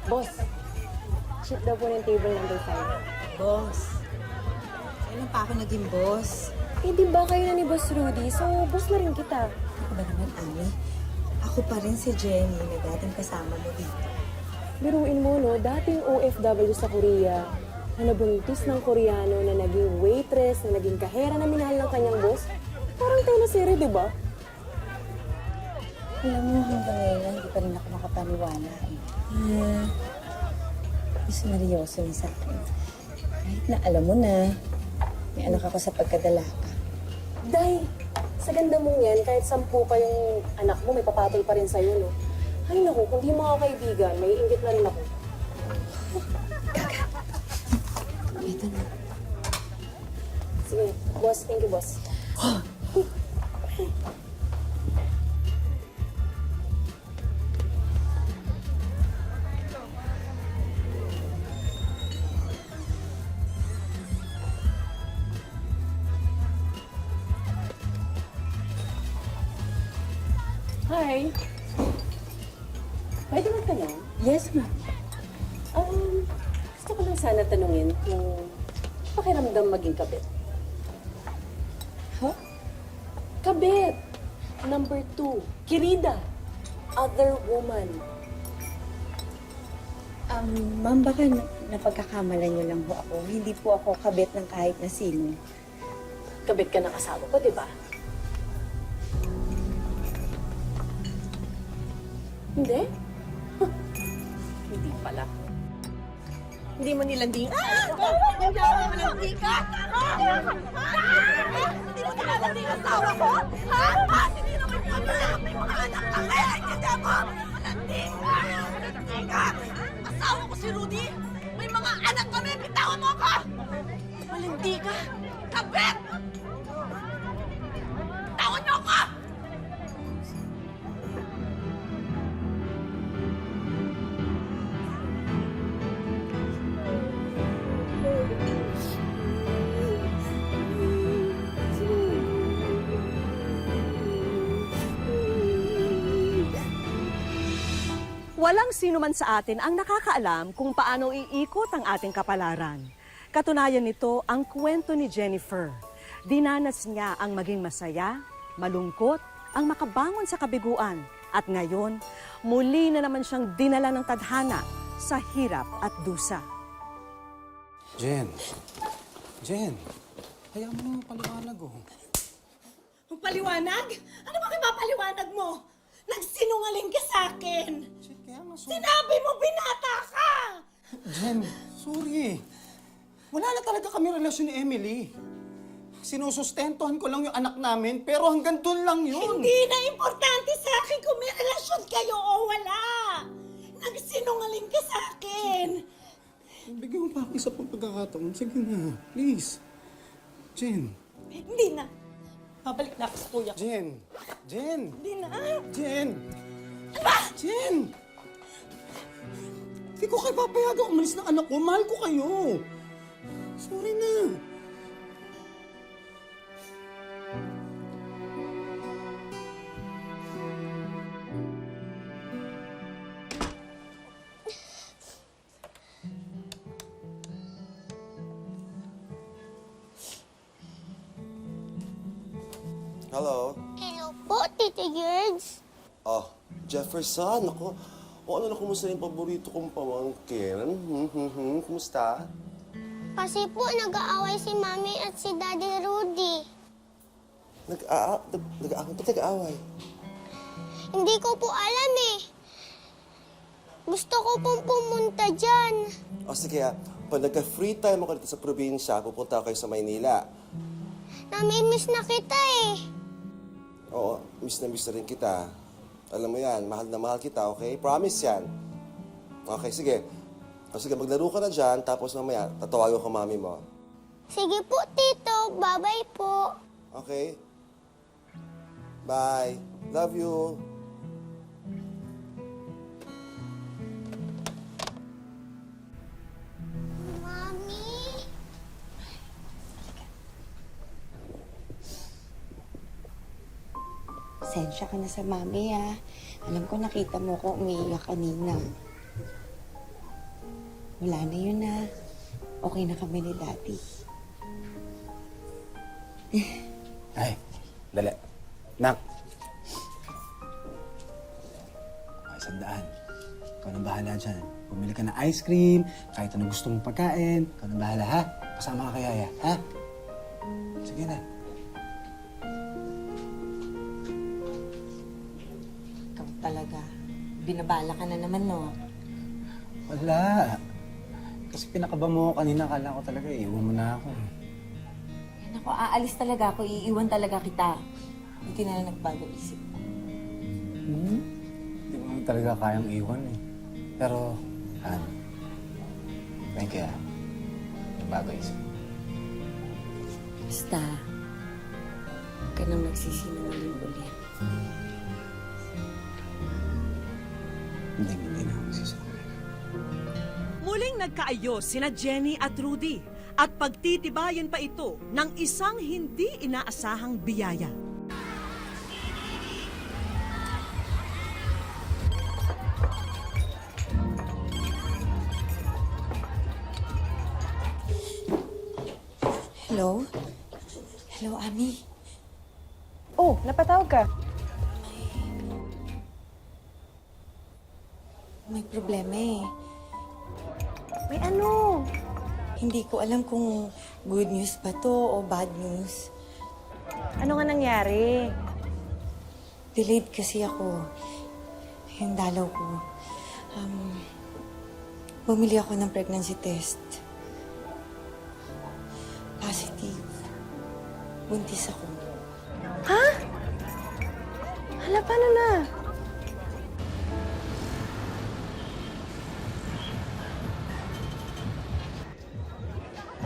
Boss, cheat daw po ng table number 5. Boss. Kailan pa ako naging boss? Eh, di ba kayo na ni Boss Rudy? So, boss na rin kita. Ako ba naman, Ami? Ako pa rin si Jenny na dating kasama mo dito. Biruin mo, no? Dating OFW sa Korea na nabuntis ng Koreano na naging waitress, na naging kahera na minahal ng kanyang boss. Parang teleserye, di ba? Alam mo, hanggang ngayon, hindi pa rin ako makapaniwala. Seryoso na sa akin. Kahit na alam mo na, may anak ako sa pagkadalaka. Day, sa ganda mong yan, kahit 10 pa yung anak mo, may papatol pa rin sa'yo, no? Ay, naku, kung di mga kaibigan, may inggit na rin ako. Ito na. Sige, boss. Thank you, boss. Hi. Pwede magtanong? Yes, ma'am. Gusto ko lang sana tanungin kung pakiramdam maging kabit. Huh? Kabit! Number 2, Kirida. Other woman. Ma'am, baka napagkakamalan niyo lang po ako. Hindi po ako kabit ng kahit na sino. Kabit ka ng asawa ko, di ba? Hindi? Huh. Hindi pala. Hindi mo nilanding. Hindi ako malanding ka! Hindi mo nilalanding ang asawa ko? Hindi naman kami! May mga anak kami! Hindi mo! Malanding ka! Malanding ka! Asawa ko si Rudy! May mga anak kami! Bitawan mo ako! Malandi ka! Kabit! Bitawan niyo ako! Walang sino man sa atin ang nakakaalam kung paano iikot ang ating kapalaran. Katunayan nito ang kwento ni Jennifer. Dinanas niya ang maging masaya, malungkot, ang makabangon sa kabiguan. At ngayon, muli na naman siyang dinala ng tadhana sa hirap at dusa. Jen. Jen. Hayaan mo yung paliwanag, oh. Ang paliwanag? Ano ba paliwanag mo? Nagsinungaling ka sa akin! Jen, kaya nga Sinabi mo binata ka! Jen, sorry. Wala na talaga kami relasyon ni Emily. Sinusustentuhan ko lang yung anak namin, pero hanggang doon lang yun. Hindi na importante sa akin kung may relasyon kayo o wala! Nagsinungaling ka sa akin! Bigyan mo pa ako isa pang pagkakataon. Sige na, please. Jen. Hindi na. Babalik na ako sa kuya ko. Jen. Jen. Hindi na. Jen. Ano? Jen. Hindi ko kayo papayagang umalis ng anak ko. Mahal ko kayo. Sorry na. Hello? Hello po, Tita Gerds. Oh, Jefferson, ako. O ano na, kumusta yung paborito kong pamangkin? Kumusta? Kasi po nag-aaway si Mami at si Daddy Rudy. Nag-aaway? Hindi ko po alam eh. Gusto ko pong pumunta dyan. O sige, pag nagka-free time ako dito sa probinsya, pupunta kayo sa Maynila. Namimiss na kita eh. Oo, miss na rin kita. Alam mo yan, mahal na mahal kita, okay? Promise yan. Okay, sige. O sige, maglaro ka na dyan, tapos mamaya, tatawagan ko mami mo. Sige po, Tito. Bye-bye po. Okay? Bye. Love you. Mami? Sensya ka na sa Mami, ah. Alam ko nakita mo ko umiiyak kanina. wala na yun na. Okay na kami ni Daddy. Ay, dali. Nak. Ay, sandaan. Ikaw nang bahala dyan. Bumili ka ng ice cream, kahit anong gusto mong pagkain. Ikaw nang bahala, ha? Kasama ka kay Yaya, ha? Sige na. Ikaw talaga. Binabala ka na naman, no? Wala. Kasi pinakaba mo ako kanina, akala ko talaga iiwan mo na ako. Yan ako, aalis talaga ako. Iiwan talaga kita. Hindi na lang nagbago isip ko. Hindi mo naman talaga kayang iwan eh. Pero, Han, thank you, ha? Bago isip. Basta, huwag ka nang magsisinungaling ulit. Hindi na ako magsisinungaling. Muling nagkaayos sina Jenny at Rudy at pagtitibayan pa ito ng isang hindi inaasahang biyaya. Hello? Hello, Ami. Oh, napatawag ka. May problema eh. May ano? Hindi ko alam kung good news ba to o bad news. Ano nga nangyari? Delayed kasi ako. Yung dalaw ko. Bumili ako ng pregnancy test. Positive. Buntis ako. Hala, paano na?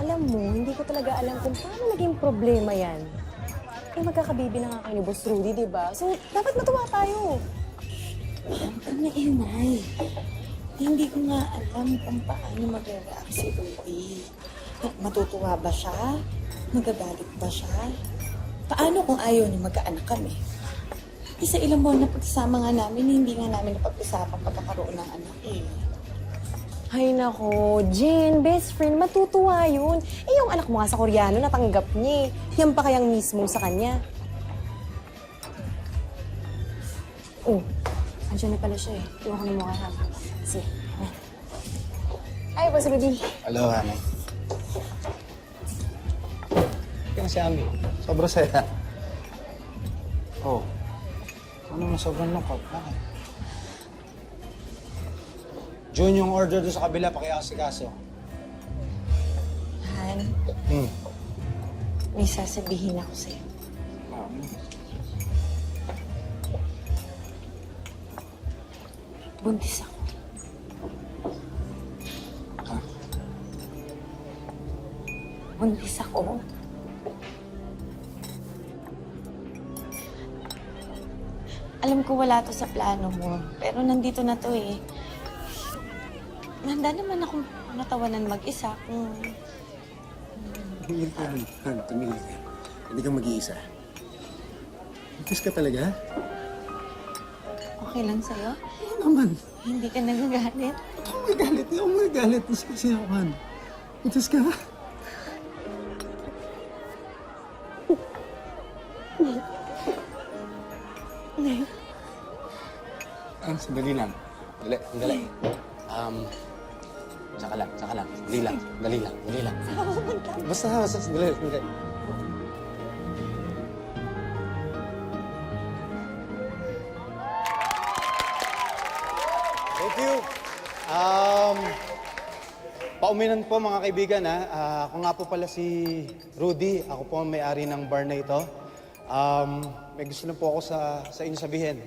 Alam mo, hindi ko talaga alam kung paano naging problema yan. Eh, magkakabibi na nga kayo ni Boss Rudy, di ba? So, dapat matuwa tayo. Ang nainay. Hindi ko nga alam kung paano mag-react si Rudy. Matutuwa ba siya? Magagalit ba siya? Paano kung ayaw niya magkaanak kami? Isa ilang buwan na pagsasama nga namin, hindi nga namin napag-usapan pagkakaroon ng anak eh. Ay nako, Jen, best friend, matutuwa yun. Eh, yung anak mo nga sa Koreano, natanggap niya eh. Yan pa kayang mismo sa kanya. Oh, andyan na pala siya eh. Iwan ko na mukha ha. Sige. Ay, Boss Rudy. Hello, Hana. Yan si Ami. Sobrang saya. Oh. Ano mo sobrang lungkot? Bakit? June, yung order doon sa kabila, pakiasikaso. Han, may sasabihin ako sa'yo. Buntis ako. Buntis ako. Alam ko wala to sa plano mo, pero nandito na to eh. Handa naman akong natawanan mag-isa kung... Tumigil ka, Han. Tumigil ka. Hindi ka mag-iisa. Buntis ka talaga? Okay lang sa'yo? Oo naman. Hindi ka nagagalit? Ako magagalit. Ako magagalit. Buntis kasi ako, Han. Buntis ka? Sandali lang. Dali. Saka lang. Dali lang. Basta, sandali. Thank you. Pauminan po mga kaibigan ha. Ako nga po pala si Rudy. Ako po ang may-ari ng bar na ito. May gusto na po ako sa inyo sabihin.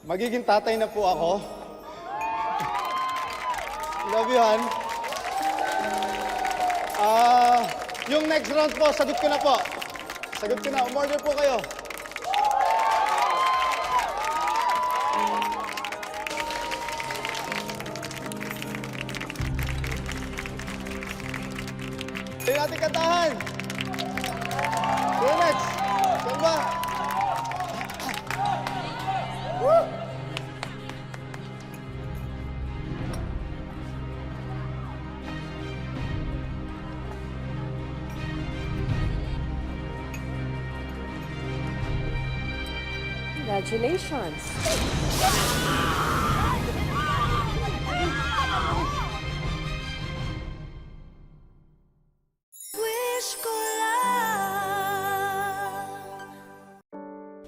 Magiging tatay na po ako. Love you, Han. Yung next round po, sagot ko na po. Umorder po kayo. Hindi natin kantahan. Go next. Saan ba? Congratulations! Wish ko lang.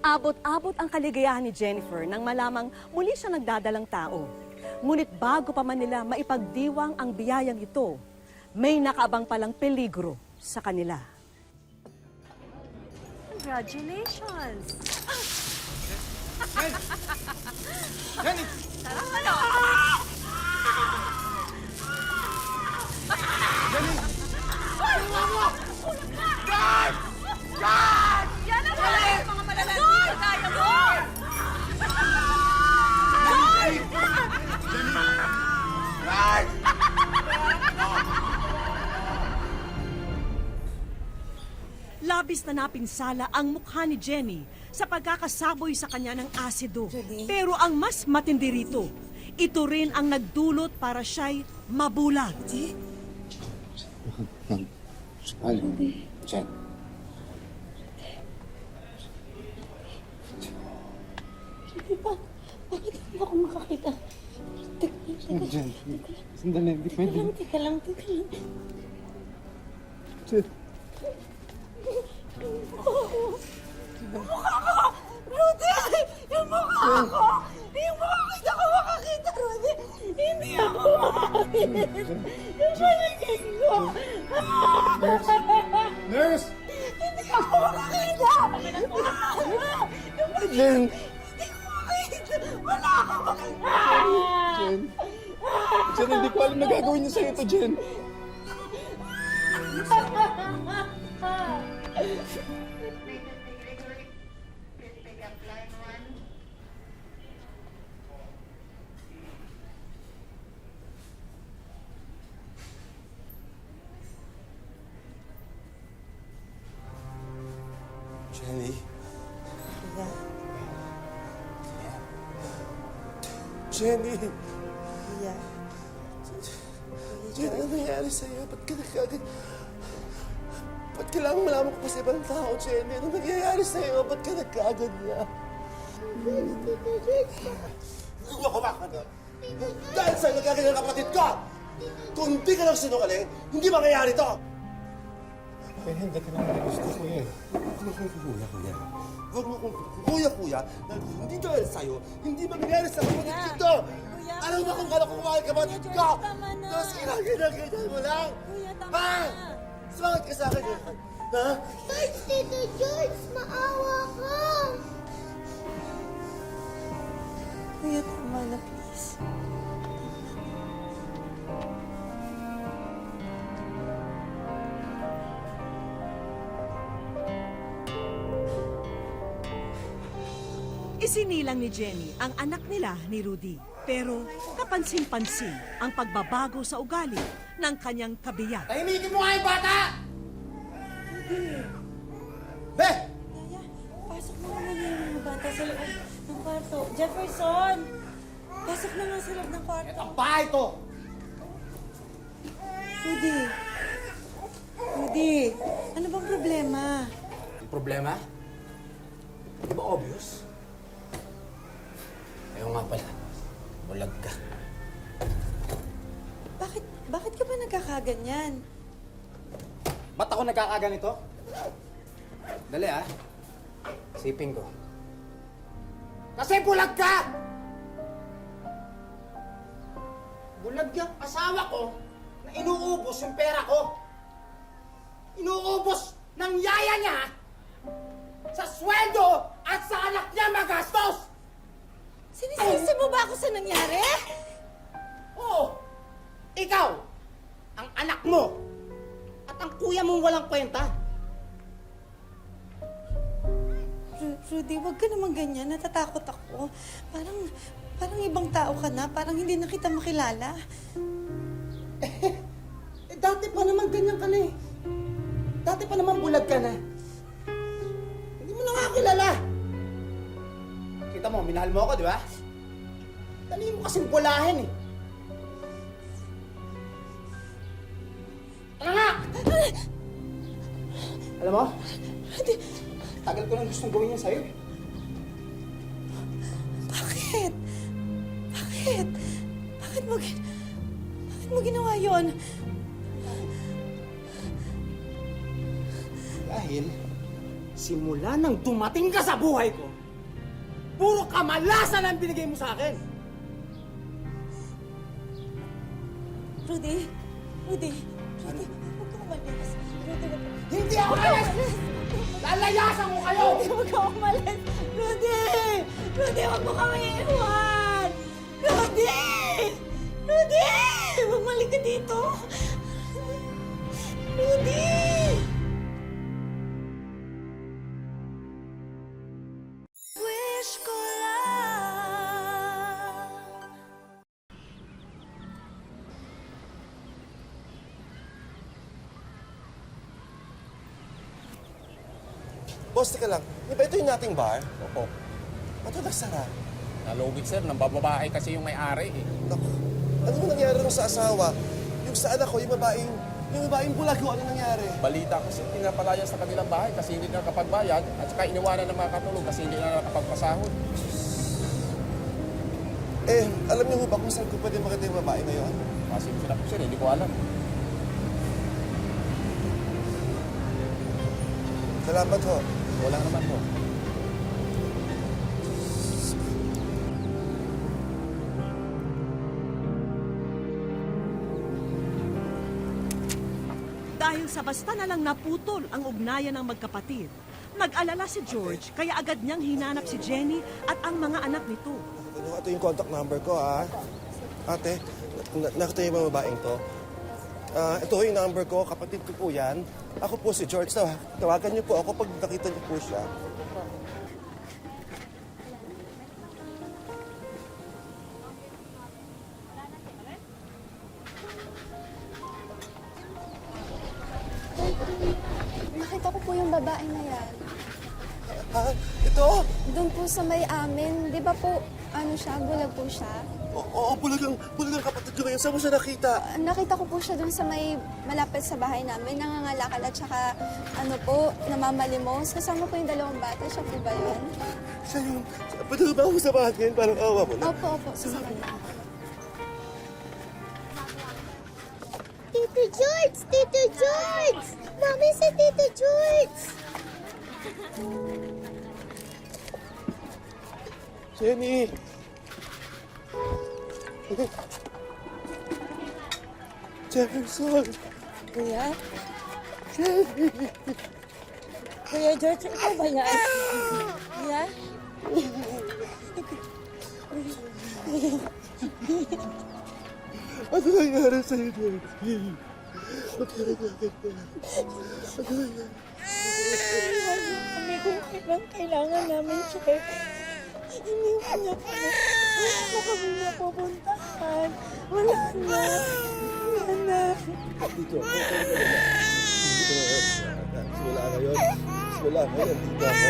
Abot-abot ang kaligayahan ni Jennifer nang malamang muli siya nagdadalang tao. Ngunit bago pa man nila maipagdiwang ang biyayang ito, may nakaabang palang peligro sa kanila. Congratulations! Yan ang mga malalaki sa kaya mo! Labis na napinsala ang mukha ni Jenny sa pagkakasaboy sa kanya ng asido. Pero ang mas matindi rito, ito rin ang nagdulot para siya'y mabulag. Jen. Bakit hindi ako makakita? Jen, sandali, hindi pwede. Teka lang. Jen. Rudy! Yung mukha ko! Yung mukha ko! Hindi ako makakita, Rudy! Hindi ako makakita! Yung paligid ko! Nurse! Hindi ako makakita! Jen! Hindi ko makakita! Wala akong makakita! Jen! Jen, hindi ko alam na gagawin niyo sa'yo to, Jen. Jenny? Kuya, Jenny! kuya. Jenny, ano nangyari sa'yo? Ba't ka nagkagad? Ba't kailangan malaman ko pa sa ibang tao, Jenny? Ano nangyayari sa'yo? Ba't ka nagkagad niya? Huwag ako makakagad. Dahil sa'yo nagkagad ang kapatid ko! Kung hindi ka lang sinungaling, hindi mangyayari to! Hindi ka naman gusto ko eh. Huwag mo kong kuya. Huwag mo kong kuya. Dahil hindi dahil sa'yo, hindi mangyayari sa kapatid ko to! Alam mo kung gano'n kumahal kapatid ko! Tapos kinaganda mo lang! Ha? Sumakit ka sa akin eh! Ha? George, Tito George, maawa ka! Kuya, tama na, please. Isinilang ni Jenny ang anak nila ni Rudy. Pero kapansin-pansin ang pagbabago sa ugali ng kanyang kabiyak. Tahimikin mo nga yung bata! Be! Yaya, pasok mo naman yung mga bata sa loob ng kwarto. Jefferson! Pasok na nga sa loob ng kwarto. Ang bahay to! Rudy, ano bang problema? Ang problema? Di ba obvious? Ayaw nga pala. Bulag ka. Bakit ka ba nagkakaganyan? Ba't ako nagkakaganito? Dali ah. Siping ko. Kasi bulag ka! Bulag yung asawa ko na inuubos yung pera ko. Inuubos ng yaya niya sa sweldo at sa anak niya magastos! Sinisisi mo ba ako sa nangyari? Oo! Ikaw! Ang anak mo! At ang kuya mong walang kwenta! Rudy, wag ka naman ganyan. Natatakot ako. Parang ibang tao ka na. Parang hindi na kita makilala. Dati pa naman ganyan ka na eh. Dati pa naman bulag ka na. Hindi mo na nga kilala. Kita mo, minahal mo ako, di ba? Dali mo kasing bulahin eh. Ano nga? Alam mo? Tagal ko nang gustong gawin yan sa'yo eh. Bakit? Bakit? Bakit mo ginawa yon? Dahil, simula nang dumating ka sa buhay ko, puro kamalasan ang binigay mo sa akin. Rudy, huwag ka umalis. Rudy, wag ka. Hindi ako alis! Lalayasan ko kayo! Rudy, huwag ka umalis. Rudy! Rudy, huwag mo kami iwan! Rudy! Rudy! Bumalik ka dito! Rudy! Wish ko lang. Boss, teka lang. Di ba ito yung nating bar? Opo. Ba't ito nagsara? Nalugit sir, nang bababae kasi yung may-ari eh. Naku, ano nangyari rin sa asawa? Yung sa anak ko, yung babaeng bulago, ano nangyari? Balita ko sir, pinapalaya sa kanilang bahay kasi hindi na nakapagbayad at saka iniwanan ng mga katulog kasi hindi na nakapagpasahod. Eh, alam niyo ho ba kung saan ko pwede makita yung babae ngayon? Kasi sila po sir, hindi ko alam. Salamat ho. Wala naman po. Dahil sa basta na lang naputol ang ugnayan ng magkapatid, nag-alala si George kaya agad niyang hinanap si Jenny at ang mga anak nito. Ito yung contact number ko, ha? Ate, nakita yung mga babaeng to. Ito yung number ko, kapatid ko po yan. Ako po si George. Tawagan niyo po ako pag nakita niyo po siya. Nakita ko po yung babae na yan. Ha? Ito? Doon po sa may amin, di ba po, ano siya, bulag po siya? Oo, bulagang kapatid ko ngayon. Saan mo siya nakita? Nakita ko po siya doon sa may malapit sa bahay namin, nangangalakal at saka ano po, namamalimos. Kasama po yung dalawang bata, siya po ba yun? Siya yun. Pwede ba ako samahan ngayon? Parang awa mo na. Opo, sasama na. Tito George! Tito George! Mami, si Tito George! Jenny! Jefferson! Kuya? Kuya George, ikaw ba yan? Kuya? Ano nangyari sa'yo, George? Ano nangyari? Kami kung kailan kailangan namin siya. Iniwan niya kami. Wala na kami napupuntahan. Wala na. Dito. Simula ngayon. Dito ako.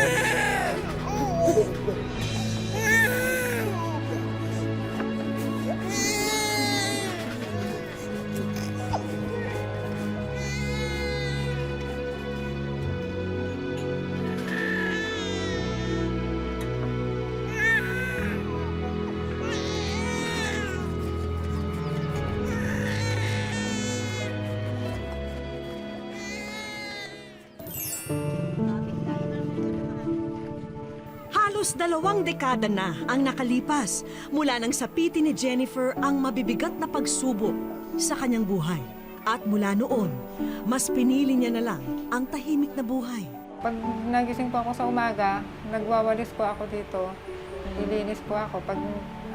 Halos 2 dekada na ang nakalipas mula nang sapitin ni Jennifer ang mabibigat na pagsubok sa kanyang buhay. At mula noon, mas pinili niya na lang ang tahimik na buhay. Pag nagising po ako sa umaga, nagwawalis po ako dito. Nililinis po ako. Pag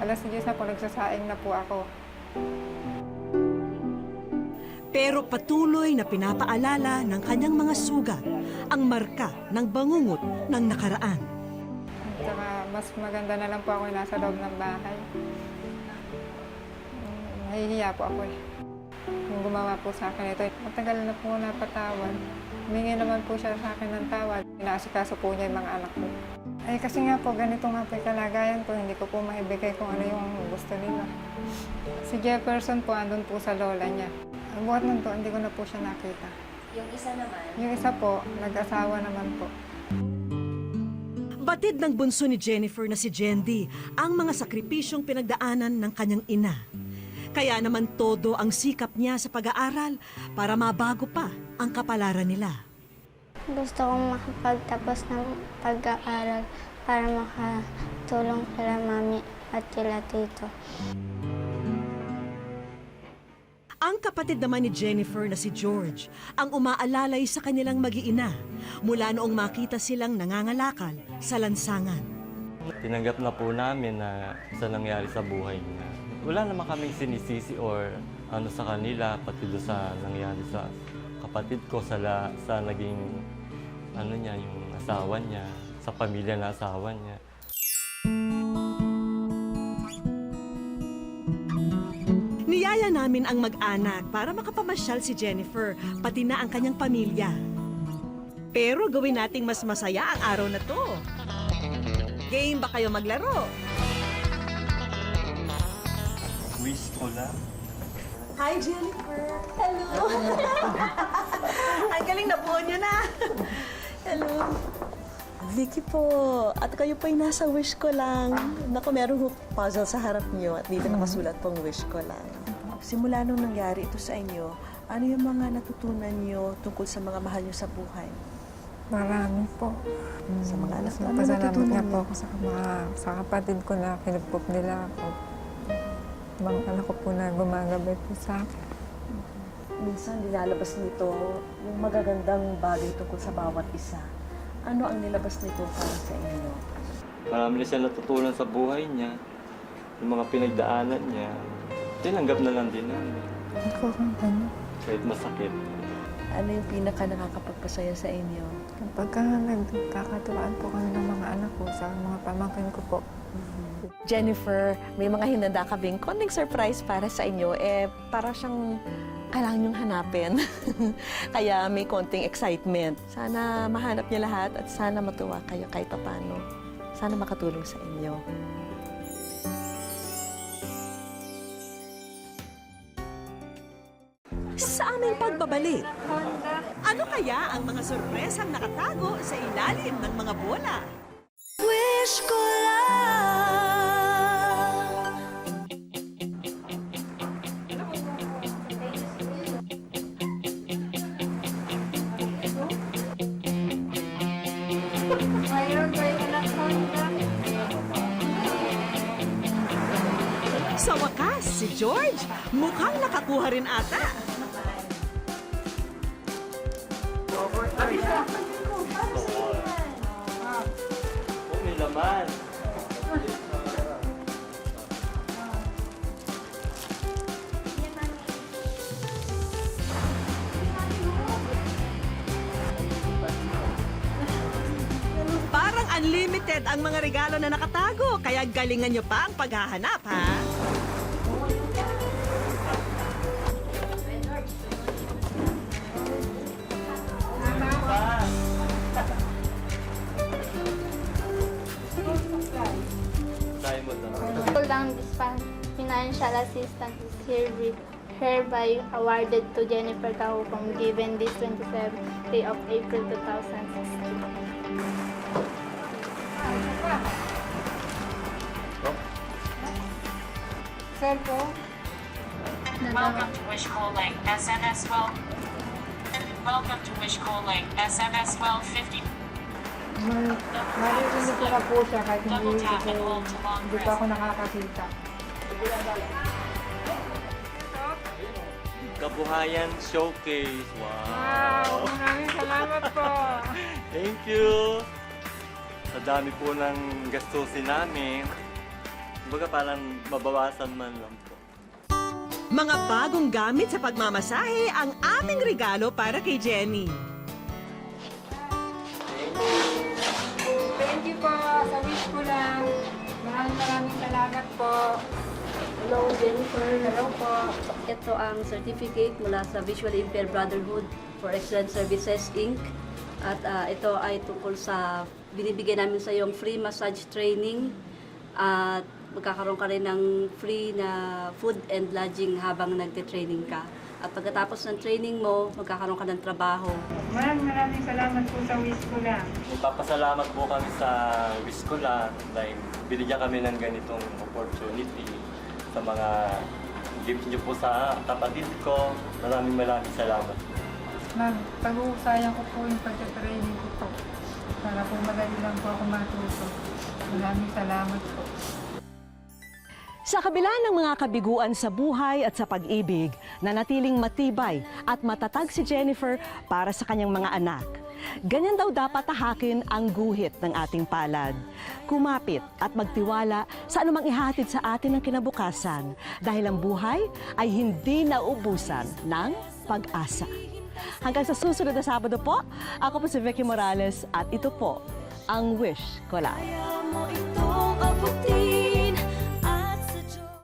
alas 10 na po, nagsasaing na po ako. Pero patuloy na pinapaalala ng kanyang mga sugat ang marka ng bangungot ng nakaraan. Tsaka mas maganda na lang po ako nasa loob ng bahay. Nahihiya po ako eh. Yung gumawa po sa akin ito, matagal na po napatawad. Humingi naman po siya sa akin ng tawad. Inaasikaso po niya yung mga anak ko. Ay kasi nga po, ganito nga po yung kalagayan ko. Hindi ko po maibigay kung ano yung gusto nila. Si Jefferson po, andun po sa lola niya. Ang buhat nun po, hindi ko na po siya nakita. Yung isa naman? Yung isa po, nag-asawa naman po. Kapatid ng bunso ni Jennifer na si Jendy ang mga sakripisyong pinagdaanan ng kanyang ina. Kaya naman todo ang sikap niya sa pag-aaral para mabago pa ang kapalaran nila. Gusto kong makapagtapos ng pag-aaral para makatulong kila mami at kila tito. Ang kapatid naman ni Jennifer na si George ang umaalalay sa kanilang mag-iina mula noong makita silang nangangalakal sa lansangan. Tinanggap na po namin na sa nangyari sa buhay niya. Wala naman kaming sinisisi or ano sa kanila, pati doon sa nangyari sa kapatid ko, sa naging ano niya, yung asawa niya, sa pamilya na asawa niya. Niyaya namin ang mag-anak para makapamasyal si Jennifer, pati na ang kanyang pamilya. Pero gawin nating mas masaya ang araw na to. Game ba kayo maglaro? Wish ko lang. Hi, Jennifer! Hello! Ang galing na po niyo na! Hello! Vicky po, at kayo po'y nasa wish ko lang. Naku, merong puzzle sa harap niyo at dito nakasulat pong wish ko lang. Simula nung nangyari ito sa inyo, ano yung mga natutunan niyo tungkol sa mga mahal niyo sa buhay? Marami po. Sa mga anak, ano Pasalamat natutunan nga niyo? po ako sa kapatid ko na pinupok nila ako. Mga anak ko po na gumagabay po sa akin. Minsan nilalabas nito yung magagandang bagay tungkol sa bawat isa. Ano ang nilabas nito para sa inyo? Marami na siya natutunan sa buhay niya, yung mga pinagdaanan niya. Tinanggap na lang din namin. Ako kung gano'n. Kahit masakit. Ano yung pinaka nakakapagpasaya sa inyo? Kapag nagkakatuwaan po kami ng mga anak ko sa mga pamangkin ko po. Jennifer, may mga hinanda kaming konting surprise para sa inyo. Para siyang kailangan niyong hanapin. Kaya may konting excitement. Sana mahanap niya lahat at sana matuwa kayo kahit paano. Sana makatulong sa inyo. Sa aming pagbabalik, ano kaya ang mga sorpresang nakatago sa ilalim ng mga bola? Wish ko lang. Sa wakas, si George mukhang nakakuha rin ata. Oh, may laman. Parang unlimited ang mga regalo na nakatago, kaya galingan nyo pa ang paghahanap, ha? Tayo mo daw. Pull down this financial assistance is hereby awarded to Jennifer Cahupong given this 27th day of April 2016. Sir po? Welcome to Wish Calling SMS well. Welcome to Wish Calling SMS well 50. Maririnig ko na po siya kahit Double tap and hold to long hindi pa press. ako nakakakita. Kabuhayan Showcase. Wow! Wow! Maraming salamat po! Thank you! Sa dami po ng gastusin namin, kumbaga parang mabawasan man lang po. Mga bagong gamit sa pagmamasahe ang aming regalo para kay Jenny. Thank you po sa wish ko lang. Maraming salamat po. Hello, Jennifer. Hello po. Ito ang certificate mula sa Visually Impaired Brotherhood for Excellent Services, Inc. At ito ay tungkol sa binibigay namin sa iyong free massage training at magkakaroon ka rin ng free na food and lodging habang nagte-training ka. At pagkatapos ng training mo, magkakaroon ka ng trabaho. Maraming salamat po sa Wiskola. Nagpapasalamat po kami sa Wiskola dahil binigyan kami ng ganitong opportunity sa mga gift niyo po sa kapatid ko. Maraming salamat. Ma'am, pag-uusayang ko po yung pagka-training ko po. Para po madali lang po ako matuto. Maraming salamat po. Sa kabila ng mga kabiguan sa buhay at sa pag-ibig, nanatiling matibay at matatag si Jennifer para sa kanyang mga anak. Ganyan daw dapat tahakin ang guhit ng ating palad. Kumapit at magtiwala sa anumang ihatid sa atin ng kinabukasan dahil ang buhay ay hindi nauubusan ng pag-asa. Hanggang sa susunod na Sabado po, ako po si Vicky Morales at ito po ang Wish Ko Lang. Kaya mo itong abutin.